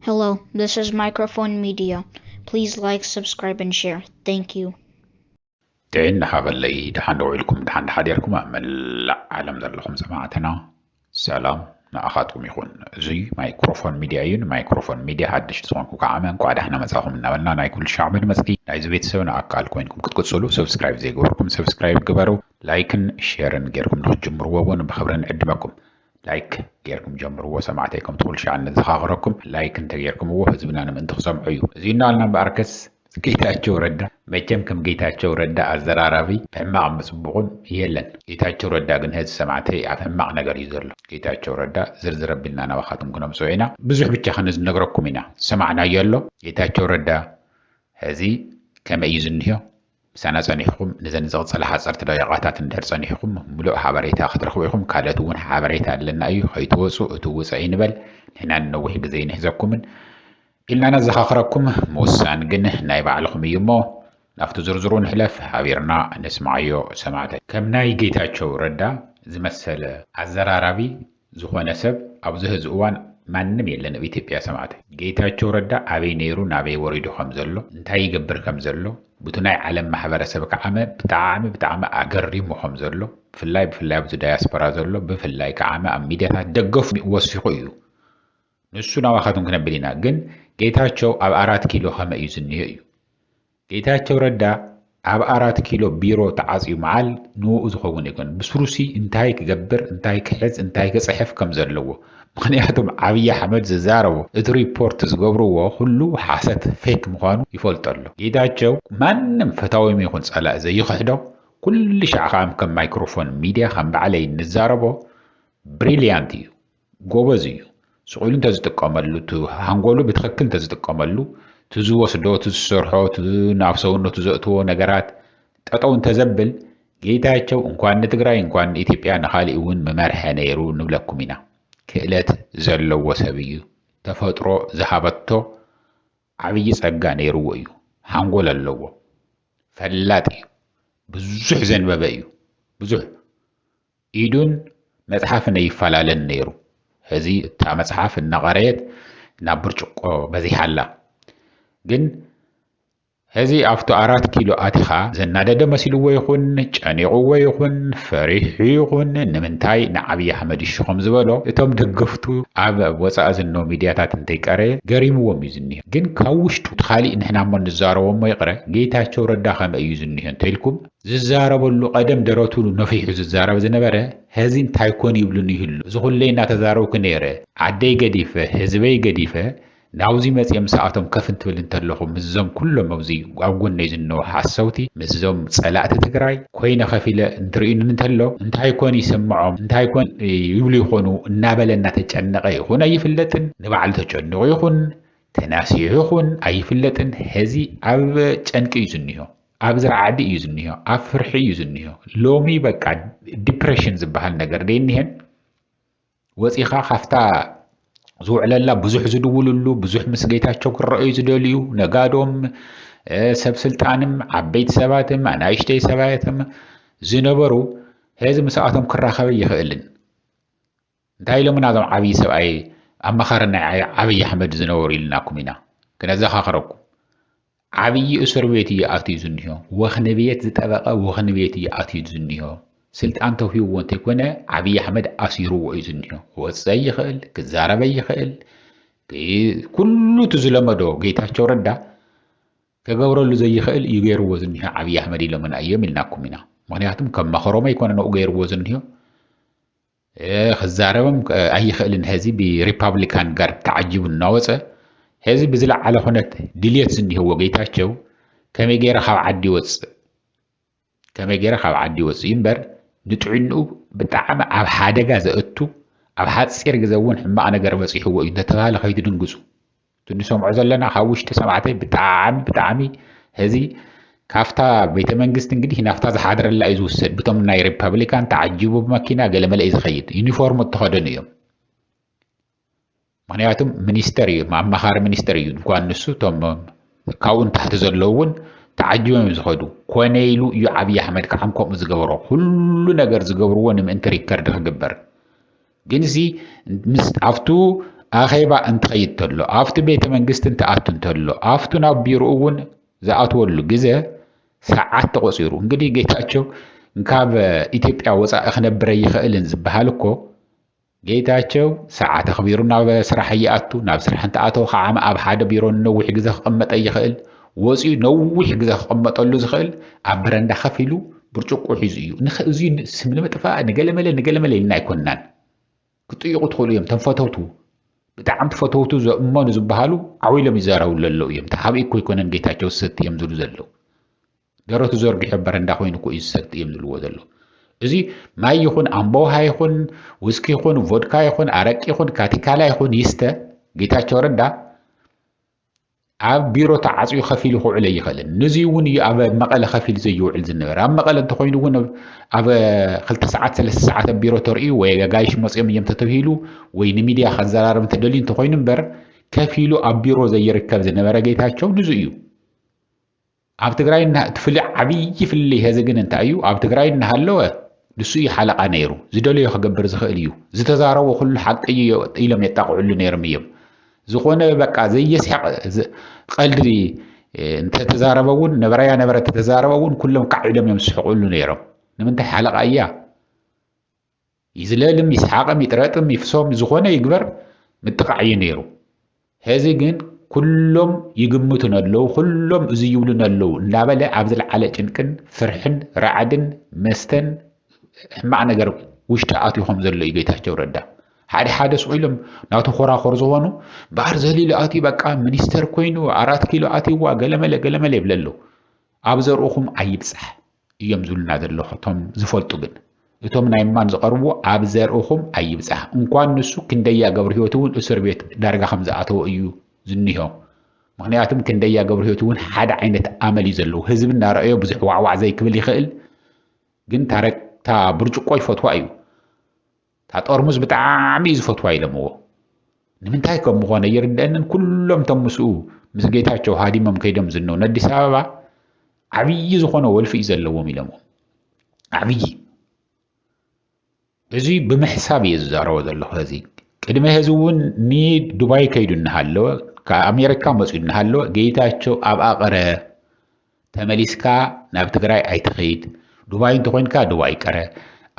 Hello, this is Microphone Media. Please like, subscribe, and share. Thank you. تعين حبلي دحان دويلكم دحان حديركم ملا عالم ذلكم سماعتنا سلام نأخذكم يكون زي مايكروفون ميديا ين مايكروفون ميديا حدش تسوانكو كعمان قاعد احنا مساهم نبلنا ناي كل شعب المسكي نايز بيت سونا أكال كوينكم كتكتسولو سبسكرايب زي قولكم سبسكرايب قبرو لايكن شيرن غيركم نخجمروا ونبخبرن عدمكم لايك غيركم جمروا سمعتكم تقول شعن نزخاغركم لايك انت غيركم هو حزبنا من تخصم عيو زينا لنا باركس ጌታቸው ረዳ መቼም ከም ጌታቸው ረዳ አዘራራቢ ሕማቅ መስቡቕን የለን ጌታቸው ረዳ ግን ህዝ ሰማዕተይ ኣብ ሕማቅ ነገር እዩ ዘሎ ጌታቸው ረዳ ዝርዝር ኣቢልና ናባኻትም ክነምፅኦ ኢና ብዙሕ ብቻ ክንነግረኩም ኢና ሰማዕናዮ ኣሎ ጌታቸው ረዳ ሕዚ ከመይ እዩ ዝንሄዮ ምሳና ፀኒሕኩም ንዘን ዝቕፀላ ሓፀርቲ ደቂቓታት እንድሕር ፀኒሕኩም ሙሉእ ሓበሬታ ክትረኽቡ ኢኹም ካልኦት እውን ሓበሬታ ኣለና እዩ ከይትወፁ እቲ ውፅእ ይንበል ንሕና ንነዊሕ ግዜ ይንሕዘኩምን إلنا نزخاخركم موسان جن ناي بعلكم يمو نفتو زرزرون حلف حبيرنا نسمعيو سمعته كم ناي جيتاتشو ردا زمثل عزرارابي زخوان سب أو زهز أوان ማንም የለን በኢትዮጵያ ሰማዕተ ጌታቸው ረዳ አበይ ነይሩ ናበይ ወሪዱ ከምዘሎ እንታይ ይገብር ከምዘሎ ብቱናይ ዓለም ማሕበረሰብ ከዓመ ብጣዕሚ ኣገሪሙ ከምዘሎ ብፍላይ ብዙ ዳያስፖራ ዘሎ ብፍላይ ከዓመ ኣብ ሚድያታት ደገፍ ወሲኹ እዩ ንሱ ናዋኻቱን ክነብል ኢና ግን ጌታቸው ኣብ 4 ኪሎ ከመይ እዩ ዝንሄ እዩ ጌታቸው ረዳ ኣብ 4 ኪሎ ቢሮ ተዓፅዩ መዓል ንኡ ዝኸውን ይኮን ብስሩሲ እንታይ ክገብር እንታይ ክሕዝ እንታይ ክፅሕፍ ከም ዘለዎ ምክንያቱም ዓብይ ኣሕመድ ዝዛረቦ እቲ ሪፖርት ዝገብርዎ ኩሉ ሓሰት ፌክ ምዃኑ ይፈልጥ ኣሎ ጌታቸው ማንም ፈታዊም ይኹን ፀላእ ዘይክሕዶ ኩሉ ሻዕ ከም ማይክሮፎን ሚድያ ከም ባዕለይ ንዛረቦ ብሪልያንት እዩ ጎበዝ እዩ ስቁሉ እንተዝጥቀመሉ ሃንጎሉ ብትክክል እንተዝጥቀመሉ ትዝወስዶ ትዝሰርሖ ናብ ሰውነቱ ዘእትዎ ነገራት ጠጠው እንተዘብል ጌታቸው እንኳን ንትግራይ እንኳን ንኢትዮጵያ ንኻሊእ እውን መመርሐ ነይሩ ንብለኩም ኢና ክእለት ዘለዎ ሰብ እዩ ተፈጥሮ ዝሃበቶ ዓብይ ፀጋ ነይርዎ እዩ ሃንጎል ኣለዎ ፈላጥ እዩ ብዙሕ ዘንበበ እዩ ብዙሕ ኢዱን መፅሓፍን ይፈላለን ነይሩ هذه مصحف النقريت نابرچقو بزيحلا ግን هذه أفتو 4 كيلو أتخا زنادة مسيلو يخون ጨኒቅዎ ይኹን ፈሪሑ ይኹን ንምንታይ ንዓብይ ኣሕመድ ይሽኹም ዝበሎ እቶም ደገፍቱ ኣብ ወፃእ ዝነው ሚድያታት እንተይቀረ ገሪምዎም እዩ ዝኒሄ ግን ካብ ውሽጡ ተኻሊእ ንሕና እሞ ንዛረቦሞ ይቕረ ጌታቸው ረዳ ከመይ እዩ ዝኒሄ እንተኢልኩም ዝዛረበሉ ቀደም ደረቱሉ ነፊሑ ዝዛረብ ዝነበረ هذه እንታይ ኮን ይብሉን ይህሉ ዝኹለይ እናተዛረብኩ ነይረ ዓደይ ገዲፈ ህዝበይ ገዲፈ ናውዚ መፅየም ሰዓቶም ከፍ እንትብል እንተለኹም ምዞም ኩሎም ኣብዚ ኣብ ጎነይ ዝነው ሓሰውቲ ምዞም ፀላእቲ ትግራይ ኮይነ ከፊለ እንትርእዩን እንተሎ እንታይ ኮን ይስምዖም እንታይ ኮን ይብሉ ይኾኑ እናበለ እናተጨነቀ ይኹን ኣይፍለጥን ንባዕሉ ተጨንቆ ይኹን ተናሲሑ ይኹን ኣይፍለጥን ሕዚ ኣብ ጨንቂ እዩ ዝኒሆ ኣብ ዝረዓዲ እዩ ዝኒሆ ኣብ ፍርሒ እዩ ዝኒሆ ሎሚ በቃ ዲፕሬሽን ዝበሃል ነገር ደይኒሄን ወፂኻ ካፍታ زوعللا بزح زدوللو بزح مسجيتاتشو كرأي زدوليو نقادهم سب سلطانم عبيت سباتم أنا عشتي سباتم زنبرو هذا مساعتهم كراخوي يخيلن دايلو من هذا عبي سباي أما خارنا عبي أحمد زنوري لناكم هنا كنا زخاخركم عبي أسر بيتي آتي زنيو وخنبيت زتبقى وخنبيتي آتي زنيو سلطان توفي وانتي كونه عبي أحمد أسيرو وإذنه هو يخيل كزارب يخيل كله تزلمدو جيتاتشو ردا كغورو اللي زي يخيل يغير وزنه عبي أحمد لمن أيام لناكم هنا معناتهم كم مخرومه يكون أنه غير وزنه خزاربم أي خيل هذه بريبابليكان غرب تعجب النوزة هذه بزلع على هنات دليت زنه هو جيتاتشو كم يغير خاو عدي وص ينبر نتعنو بتعم عب حادقة زأتو عب حاد سير جزون حما أنا جرب صيح هو إذا تغال خيد ننجزو تنسوم عزل لنا خوش تسمعته بتعمي هذه كافتا بيت منجست إنجلي هنا فتا حادر الله إذا وصل بتوم ناي ريبابليكان تعجبوا بمكينة قال ملا إذا خيد يونيفورم التخدن يوم معناتهم منستري مع مخار منستري كون نسو توم كون تحت زلون تعجبوا مزخدو كونيلو يو عبي أحمد كعمكم زجبرو كل نجار زجبرو ونم أنت ريكارد خجبر جنسي عفتو ኣኼባ እንትኸይድ ተሎ ኣብቲ ቤተ መንግስቲ እንትኣቱ እንተሎ ኣብቱ ናብ ቢሮኡ እውን ዝኣትወሉ ግዜ ሰዓት ተቆፂሩ እንግዲህ ጌታቸው ካብ ኢትዮጵያ ወፃኢ ክነብረ ይኽእልን ዝበሃል እኮ ጌታቸው ሰዓት ኣኽቢሩ ናብ ስራሕ ይኣቱ ናብ ስራሕ እንትኣተው ከዓ ኣብ ሓደ ቢሮ ነዊሕ ግዜ ክቕመጠ ይኽእል ወፂኡ ነዊሕ ግዜ ክቕመጠሉ ዝኽእል ኣብ በረንዳ ከፍ ኢሉ ብርጭቆ ሒዙ እዩ እዚ ንምጥፋእ ንገለመለ ኢልና ኣይኮንናን ክጥይቁ ትኽእሉ እዮም ተንፈተውቱ ብጣዕሚ ተፈተውቱ ዘእመኑ ዝበሃሉ ዓዊሎም ይዛረብሉ ኣለዉ እዮም ተሓቢኡ እኮ ይኮነን ጌታቸው ዝሰቲ እዮም ዝብሉ ዘለዉ ደረቱ ዘርጊሑ በረንዳ ኮይኑ እኮ እዩ ዝሰቲ እዮም ዝብልዎ ዘለዉ እዚ ማይ ይኹን ኣምቦውሃ ይኹን ውስኪ ይኹን ቮድካ ይኹን ኣረቂ ይኹን ካቲካላ ይኹን ይስተ ጌታቸው ረዳ ኣብ ቢሮ ተዓፅዩ ከፍ ኢሉ ክውዕለ ይኽእልን ነዚ እውን እዩ ኣብ መቐለ ከፍ ኢሉ ዘይውዕል ዝነበረ ኣብ መቐለ እንተኮይኑ እውን ኣብ 2 ሰዓት 3 ሰዓት ኣብ ቢሮ ተርእዩ ወይ ጋይሽ መፅኦም እዮም ተተባሂሉ ወይ ንሚድያ ከዘራርብ እንተደልዩ እንተኮይኑ እምበር ከፍ ኢሉ ኣብ ቢሮ ዘይርከብ ዝነበረ ጌታቸው ንዙ እዩ ኣብ ትግራይ ትፍልይ ዓብይ ፍልይ ህዚ ግን እንታይ እዩ ኣብ ትግራይ እናሃለወ ንሱ እዩ ሓለቓ ነይሩ ዝደለዮ ክገብር ዝኽእል እዩ ዝተዛረቦ ኩሉ ሓቂ እዩ ኢሎም የጣቕዕሉ ነይሮም እዮም ዝኾነ በቃ ዘየስሐቅ ቀልዲ እንተተዛረበ እውን ነበረያ ነበረ ተተዛረበ እውን ኩሎም ካዒሎም እዮም ዝስሕቁሉ ነይሮም ንምንታይ ሓለቓ እያ ይዝለልም ይስሓቅም ይጥረጥም ይፍሶም ዝኾነ ይግበር ምጥቃዕ እዩ ነይሩ ሕዚ ግን ኩሎም ይግምቱን ኣለዉ ኩሎም እዚ ይብሉን ኣለዉ እናበለ ኣብ ዝለዓለ ጭንቅን ፍርሕን ረዓድን መስተን ሕማቅ ነገር ውሽጢ ኣትዩኹም ዘሎ እዩ ጌታቸው ረዳ ሓደ ስኢሎም ናቱ ኮራኮር ዝኾኑ ባህር ዘሊሉ ኣትዩ በቃ ሚኒስተር ኮይኑ 4 ኪሎ ኣትይዋ ገለመለ ይብለሉ ኣብ ዘርእኹም ኣይብፃሕ እዮም ዝብሉና ዘሎ እቶም ዝፈልጡ ግን እቶም ናይ ማን ዝቐርቡ ኣብ ዘርእኹም ኣይብፃሕ እንኳን ንሱ ክንደያ ገብረ ህይወት እውን እስር ቤት ዳርጋ ከም ዝኣተወ እዩ ዝኒሆ ምክንያቱም ክንደያ ገብረ ህይወት እውን ሓደ ዓይነት ኣመል እዩ ዘለዉ ህዝቢ እናረኣዮ ብዙሕ ዋዕዋዕ ዘይክብል ይኽእል ግን ታረክታ ብርጭቆ ይፈትዋ እዩ ታጠርሙዝ ብጣዕሚ ዝፈትዋ ኢሎምዎ ንምንታይ ከም ምኾነ ይርድአንን ኩሎም ቶም ምስኡ ምስ ጌታቸው ሃዲሞም ከይዶም ዝነው ንኣዲስ ኣበባ ዓብይ ዝኾነ ወልፊ እዩ ዘለዎም ኢሎምዎ ዓብይ እዚ ብምሕሳብ እየ ዝዛረቦ ዘለኹ ህዚ ቅድሚ ህዚ እውን ንዱባይ ከይዱ እናሃለወ ከኣሜሪካ መፅኡ እናሃለወ ጌታቸው ኣብ ኣቐረ ተመሊስካ ናብ ትግራይ ኣይትኸይድ ዱባይ እንተኮይንካ ዱባይ ቀረ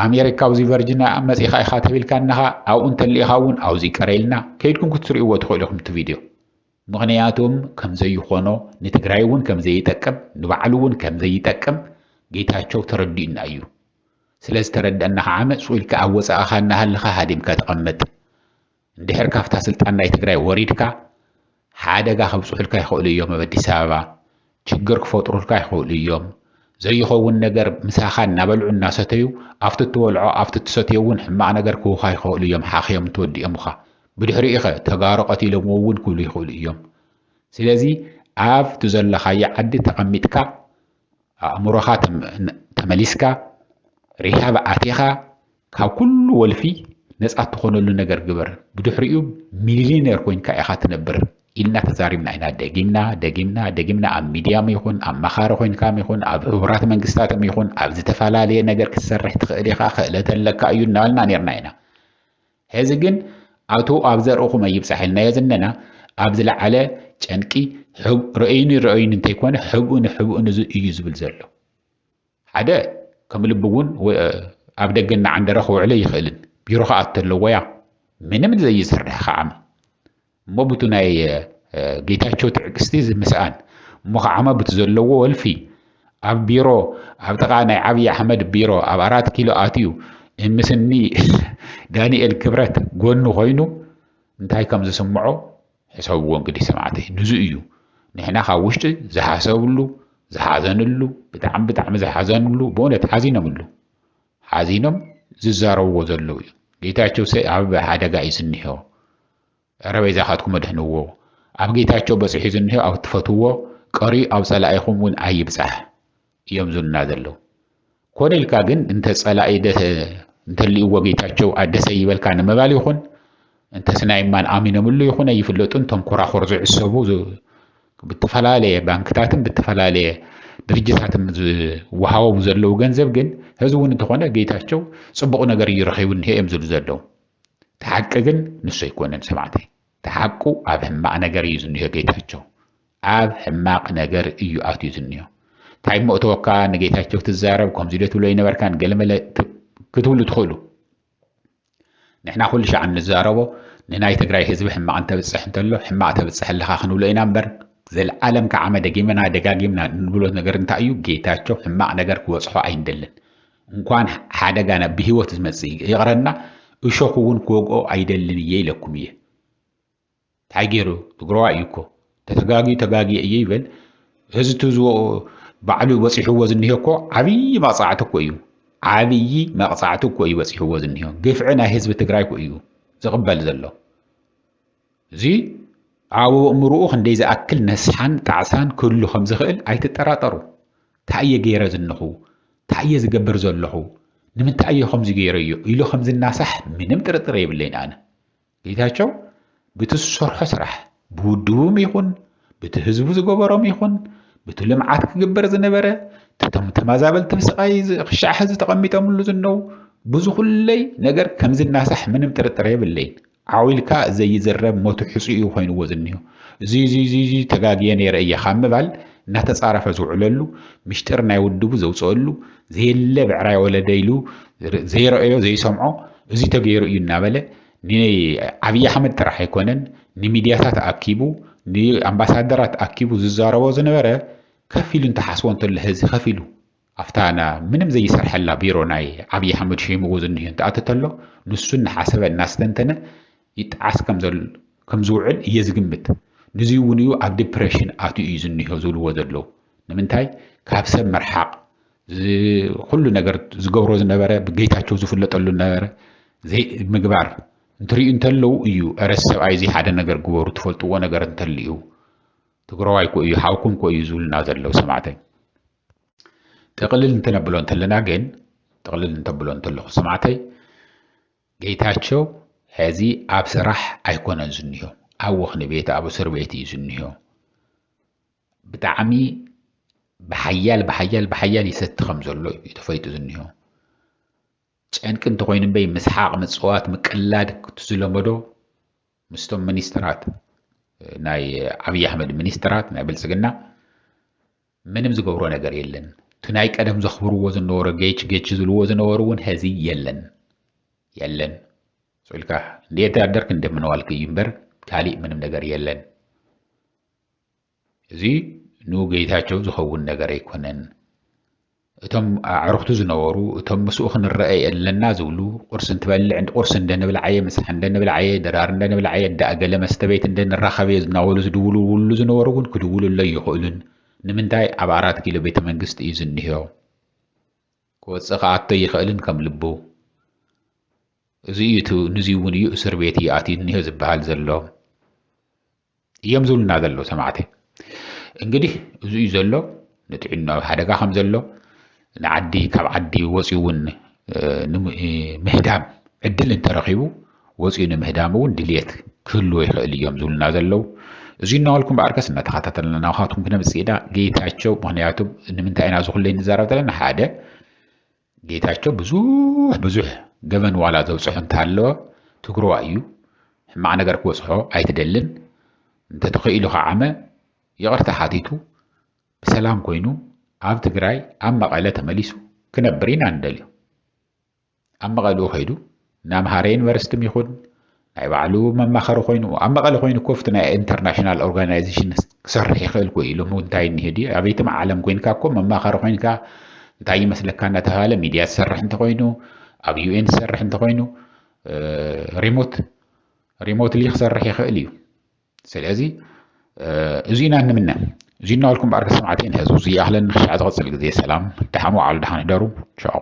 ኣሜሪካ ኣብዚ ቨርጂንያ መፂኻ ኢኻ ተቢልካ እናኻ ኣብኡ እንተሊኢኻ እውን ኣብዚ ቀረ ኢልና ከይድኩም ክትሪእዎ ትኽእሉ ኢኹም እቲ ቪድዮ ምክንያቱም ከምዘይኾኖ ንትግራይ እውን ከምዘይጠቅም ንባዕሉ እውን ከምዘይጠቅም ጌታቸው ተረዲኡና እዩ ስለዚ ተረድአና ከዓ መፅኡ ኢልካ ኣብ ወፃእኻ እናሃለኻ ሃዲምካ ተቐመጥ እንድሕር ካብታ ስልጣን ናይ ትግራይ ወሪድካ ሓደጋ ከብፅሑልካ ይኽእሉ እዮም ኣብ ኣዲስ ኣበባ ችግር ክፈጥሩልካ ይኽእሉ እዮም ዘይኸውን ነገር ምሳኻ እናበልዑ እናሰተዩ ኣብቲ እትበልዖ ኣብቲ እትሰትዮ እውን ሕማቕ ነገር ክውኻ ይኽእሉ እዮም ሓኺዮም ትወዲኦምኻ ብድሕሪኡ ኸ ተጋሩ ቀቲሎምዎ እውን ክብሉ ይኽእሉ እዮም ስለዚ ኣብቲ ዘለኻዮ ዓዲ ተቐሚጥካ ኣእምሮኻ ተመሊስካ ሪሃብ ኣቲኻ ካብ ኩሉ ወልፊ ነፃ እትኾነሉ ነገር ግበር ብድሕሪኡ ሚሊዮነር ኮይንካ ኢኻ ትነብር ኢልና ተዛሪብና ኢና ደጊምና ኣብ ሚድያም ይኹን ኣብ መኻሪ ኮይንካም ይኹን ኣብ ሕቡራት መንግስታትም ይኹን ኣብ ዝተፈላለየ ነገር ክትሰርሕ ትኽእል ኢኻ ክእለት ኣለካ እዩ እናበልና ነርና ኢና ሕዚ ግን ኣቶ ኣብ ዘርእኹም ኣይብፃሕ ኢልናዮ ዘለና ኣብ ዝለዓለ ጨንቂ ረአዩኒ እንተይኮነ ሕቡእን እዩ ዝብል ዘሎ ሓደ ከም ልቢ እውን ኣብ ደገና ዓንደረ ክውዕለ ይኽእልን ቢሮ ከዓ እተለዎያ ምንም ዘይሰርሕ ከዓ እሞ ብቱ ናይ ጌታቸው ትዕግስቲ ዝምስኣን እሞ ከዓመ ብቲ ዘለዎ ወልፊ ኣብ ቢሮ ኣብ ጥቓ ናይ ዓብዪ ኣሕመድ ቢሮ ኣብ 4 ኪሎ ኣትዩ ምስኒ ዳንኤል ክብረት ጎኑ ኮይኑ እንታይ ከም ዝስምዖ ሕሰብዎ እንግዲህ ሰማዕተይ ንዙ እዩ ንሕና ካብ ውሽጢ ዝሓሰብሉ ዝሓዘንሉ ብጣዕሚ ዝሓዘንሉ ብእውነት ሓዚኖም ዝዛረብዎ ዘለዉ እዩ ጌታቸው ኣብ ሓደጋ እዩ ዝኒሄዎ ረበይዛኻትኩም መድሕንዎ ኣብ ጌታቸው በፂሑ ዝኒሄው ኣብ ትፈትዎ ቀሪኡ ኣብ ፀላኢኹም እውን ኣይብፃሕ እዮም ዝብሉና ዘለዉ ኮነ ኢልካ ግን እንተፀላኢ እንተልእዎ ጌታቸው ኣደሰ ይበልካ ንምባል ይኹን እንተስናይ ማን ኣሚኖምሉ ይኹን ኣይፍለጡን ቶም ኮራኮር ዝዕሰቡ ብተፈላለየ ባንክታትን ብተፈላለየ ድርጅታትን ዝወሃቦም ዘለዉ ገንዘብ ግን ህዚ እውን እንተኾነ ጌታቸው ፅቡቕ ነገር ይረኺቡ እኒሄ እዮም ዝብሉ ዘለዉ ተሓቂ ግን ንሱ ኣይኮነን ሰማዕተይ تحقو أب حماق نجر يزنيه جيتاتشو أب حماق نجر إيو آتي يزنيه تايم مؤتوكا نجيتاتشو تزارب كم زيدتو لين بركان قلمة كتولو تخلو نحنا كل شيء عن نزاربو نهاي تقرأي حزب حماق أنت بتصح انتلو حماق أنت بتصح اللي خاخنو لين أمبر زي العالم كعمة دقيمنا دقاقيمنا نقولو نجر انت أيو جيتاتشو حماق نجر كوصحو أين دلن እንኳን ሓደጋና ብህይወት ዝመጽእ ይغረና እሾኹውን ክወግኦ አይደልን ይለኩም ይه ታይገሩ ትግሮዋ ይኮ ተጋጊ ይበል ህዝቱ ባዕሉ ወጽሕዎ ዝንሄኮ ዓብይ መቅጻዕት እኮ እዩ ዓብይ መቅጻዕት እኮ እዩ ወጽሕዎ ዝንሄ ግፍዕና ህዝብ ትግራይ እኮ እዩ ዝቕበል ዘሎ እዚ አው እምሩኡ ክንደይ ዝኣክል ነስሓን ጣዕሳን ኩሉ ከም ዝኽእል ኣይትጠራጠሩ ታየ ገይረ ዝንኹ ታየ ዝገብር ዘለኹ ንምንታይ ከምዚ ገይረዩ ኢሉ ከም ዝናሳሕ ምንም ጥርጥር የብለኝ ኣነ ጌታቸው ብትሰርሖ ስራሕ ብውድቡም ይኹን በቲ ህዝቡ ዝገበሮም ይኹን በቲ ልምዓት ክግበር ዝነበረ ተማዛበልቲ ምስቃይ ክሻሕ ዝተቐሚጦምሉ ዝነው ብዙ ኩለይ ነገር ከም ዝናሳሕ ምንም ጥርጥር የብለኝ ዓዊልካ ዘይዝረብ ሞቱ ሕጹኡ ኮይንዎ ዝንዮ እዚ ተጋግየ ነይረ እየ ካምባል እናተጻረፈ ዝውዕለሉ ምሽጥር ናይ ውድቡ ዘውጽሉ ዘየለ ብዕራይ ወለደይሉ ዘይረአዮ ዘይሰምዖ እዚ ተገይሩ እዩ እናበለ ንዓብይ አሕመድ ጥራሕ ኣይኮነን ንሚድያታት ኣኪቡ ንኣምባሳደራት ኣኪቡ ዝዛረቦ ዝነበረ ከፊሉ እንተሓስቦ እንተለ ህዚ ከፊሉ ኣፍታና ምንም ዘይሰርሐላ ቢሮ ናይ ዓብይ አሕመድ ሸይምዎ ዝንሄ እንተኣተተሎ ንሱ እናሓሰበ እናስተንተነ ይጣዓስ ከም ዝውዕል እየ ዝግምት ንዚ እውን እዩ ኣብ ዲፕሬሽን ኣትዩ እዩ ዝንሄ ዝብልዎ ዘለዉ ንምንታይ ካብ ሰብ መርሓቅ ኩሉ ነገር ዝገብሮ ዝነበረ ብጌታቸው ዝፍለጠሉ ነበረ ዘይ ምግባር እንትሪኡ እንተለው እዩ ኣረስ ሰብኣይ እዚ ሓደ ነገር ግበሩ ትፈልጥዎ ነገር እንተልዩ ትግራዋይ ኮ እዩ ሓውኩም ኮ እዩ ዝብልና ዘለው ሰማዕተይ ተቕልል እንተነብሎ እንተለና ግን ተቕልል እንተብሎ እንተለኹ ሰማዕተይ ጌታቸው ሕዚ ኣብ ስራሕ ኣይኮነን ዝንሄ ኣብ ወኽኒ ቤት ኣብ እስር ቤት እዩ ዝንሄ ብጣዕሚ بحيال يست خمزلو يتفايت زنيو ጨንቅ እንተኮይን በይ ምስሓቅ ምጽዋት ምቅላድ ክትዝለመዶ ምስቶም ሚኒስትራት ናይ አብይ አህመድ ሚኒስትራት ናይ ብልጽግና ምንም ዝገብሮ ነገር የለን ትናይ ቀደም ዘኽብርዎ ዝነበረ ጌች ዝልዎ ዝነበሩን ህዚ የለን ሶልካ እንዴት አደርክ እንደምንዋልክ ይምበር ካሊ ምንም ነገር የለን እዚ ኑ ጌታቸው ዝኸውን ነገር አይኮነን እቶም አዕርክቱ ዝነበሩ እቶም መስኡ ክንረአይ የለና ዝብሉ ቁርስ እንትበልዕ እንደ ቁርስ እንደነብልዓየ መስሕ እንደነብልዓየ ደራር እንደነብልዓየ ዳገለ መስተቤት እንደነራኸበየ ዝናወሉ ዝድውሉ ሁሉ ዝነበሩ ግን ክድውሉለይ ይኽእሉን ንምንታይ ኣብ 4 ኪሎ ቤተ መንግስት እዩ ዝንሄው ክወፅእ ከኣቶ ይኽእልን ከም ልቡ እዚ እዩ ንዚ እውን እዩ እስር ቤት ይኣቲ እንሄ ዝበሃል ዘሎ እዮም ዝብሉና ዘሎ ሰማዕተ እንግዲህ እዚ እዩ ዘሎ ነጥዕና ሓደጋ ከም ዘሎ ንዓዲ ካብ ዓዲ ወፂውን ምህዳም ዕድል እንተረኺቡ ወፂኡ ንምህዳም እውን ድልየት ክህልዎ ይኽእል እዮም ዝብሉና ዘለው እዚ እናልኩም ባርከስ እናተኸታተልና ናውኻትኩም ክነምጽኢዳ ጌታቸው ምክንያቱም ንምንታይ ኢና ዝኹለይ ንዛረብ ዘለና ሓደ ጌታቸው ብዙሕ ገበን ዋላ ዘውፅሑ እንተሃለወ ትግሮዋ እዩ ሕማቕ ነገር ክወፅሖ ኣይትደልን እንተተኽኢሉ ከዓመ ይቕርታ ሓቲቱ ብሰላም ኮይኑ ኣብ ትግራይ ኣብ መቐለ ተመሊሱ ክነብር ኢና እንደልዩ ኣብ መቐለ ኸይዱ ናምሃረ ዩኒቨርሲቲ ይኹን ናይ ባዕሉ መማኸሪ ኮይኑ ኣብ መቐለ ኮይኑ ኮፍት ናይ ኢንተርናሽናል ኦርጋናይዜሽን ክሰርሕ ይኽእል ኮ ኢሎም እንታይ እንሄዲ ኣበይትም ዓለም ኮይንካ እኮ መማኸሪ ኮይንካ እንታይ ይመስለካ እናተባሃለ ሚድያ ዝሰርሕ እንተኮይኑ ኣብ ዩኤን ዝሰርሕ እንተኮይኑ ሪሞትሊ ክሰርሕ ይኽእል እዩ ስለዚ እዚና ንምና زينا لكم بارك سمعتين هزوزي أهلا نخشى عزغة الجزية سلام تحموا على دحان دارو شاو